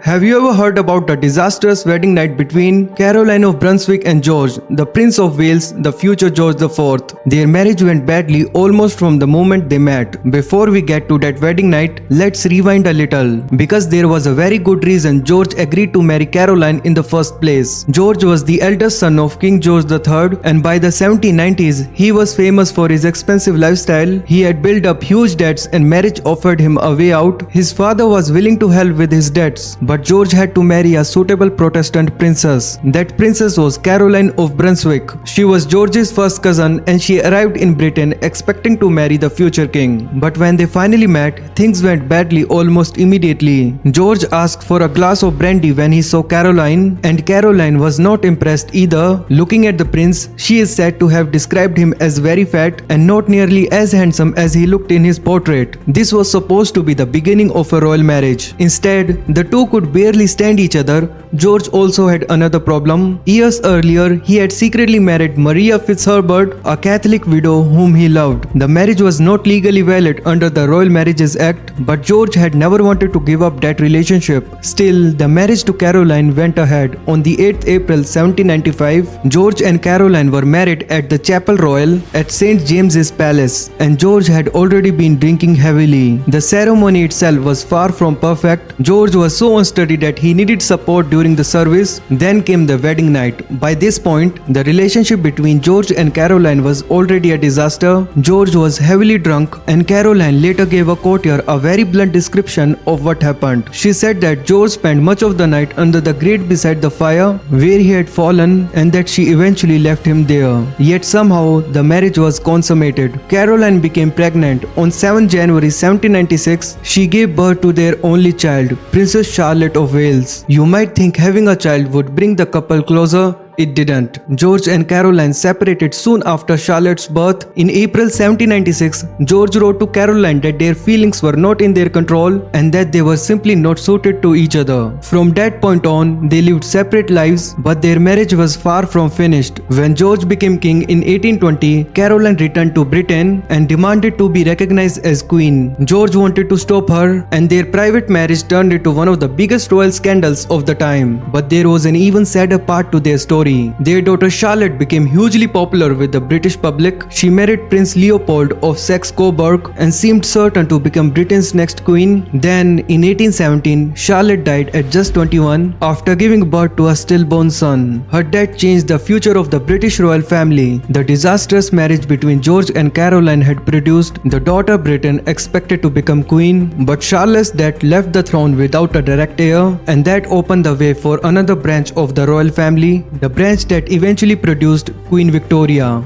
Have you ever heard about the disastrous wedding night between Caroline of Brunswick and George, the Prince of Wales, the future George IV? Their marriage went badly almost from the moment they met. Before we get to that wedding night, let's rewind a little. Because there was a very good reason George agreed to marry Caroline in the first place. George was the eldest son of King George III, and by the 1790s, he was famous for his expensive lifestyle. He had built up huge debts and marriage offered him a way out. His father was willing to help with his debts, but George had to marry a suitable Protestant princess. That princess was Caroline of Brunswick. She was George's first cousin and she arrived in Britain expecting to marry the future king. But when they finally met, things went badly almost immediately. George asked for a glass of brandy when he saw Caroline, and Caroline was not impressed either. Looking at the prince, she is said to have described him as very fat and not nearly as handsome as he looked in his portrait. This was supposed to be the beginning of a royal marriage. Instead, the two could barely stand each other. George also had another problem. Years earlier, he had secretly married Maria Fitzherbert, a Catholic widow whom he loved. The marriage was not legally valid under the Royal Marriages Act, but George had never wanted to give up that relationship. Still, the marriage to Caroline went ahead. On the 8th April 1795, George and Caroline were married at the Chapel Royal at St. James's Palace, and George had already been drinking heavily. The ceremony itself was far from perfect. George was so unsteady that he needed support during the service. Then came the wedding night. By this point, the relationship between George and Caroline was already a disaster. George was heavily drunk, and Caroline later gave a courtier a very blunt description of what happened. She said that George spent much of the night under the grate beside the fire where he had fallen, and that she eventually left him there. Yet somehow the marriage was consummated. Caroline became pregnant. On 7 January 1796, she gave birth to their only child, Princess Charlotte of Wales. You might think having a child would bring the couple closer. It didn't. George and Caroline separated soon after Charlotte's birth. In April 1796, George wrote to Caroline that their feelings were not in their control and that they were simply not suited to each other. From that point on, they lived separate lives, but their marriage was far from finished. When George became king in 1820, Caroline returned to Britain and demanded to be recognized as queen. George wanted to stop her, and their private marriage turned into one of the biggest royal scandals of the time. But there was an even sadder part to their story. Their daughter Charlotte became hugely popular with the British public. She married Prince Leopold of Saxe-Coburg and seemed certain to become Britain's next queen. Then, in 1817, Charlotte died at just 21 after giving birth to a stillborn son. Her death changed the future of the British royal family. The disastrous marriage between George and Caroline had produced the daughter Britain expected to become queen, but Charlotte's death left the throne without a direct heir, and that opened the way for another branch of the royal family, the branch that eventually produced Queen Victoria.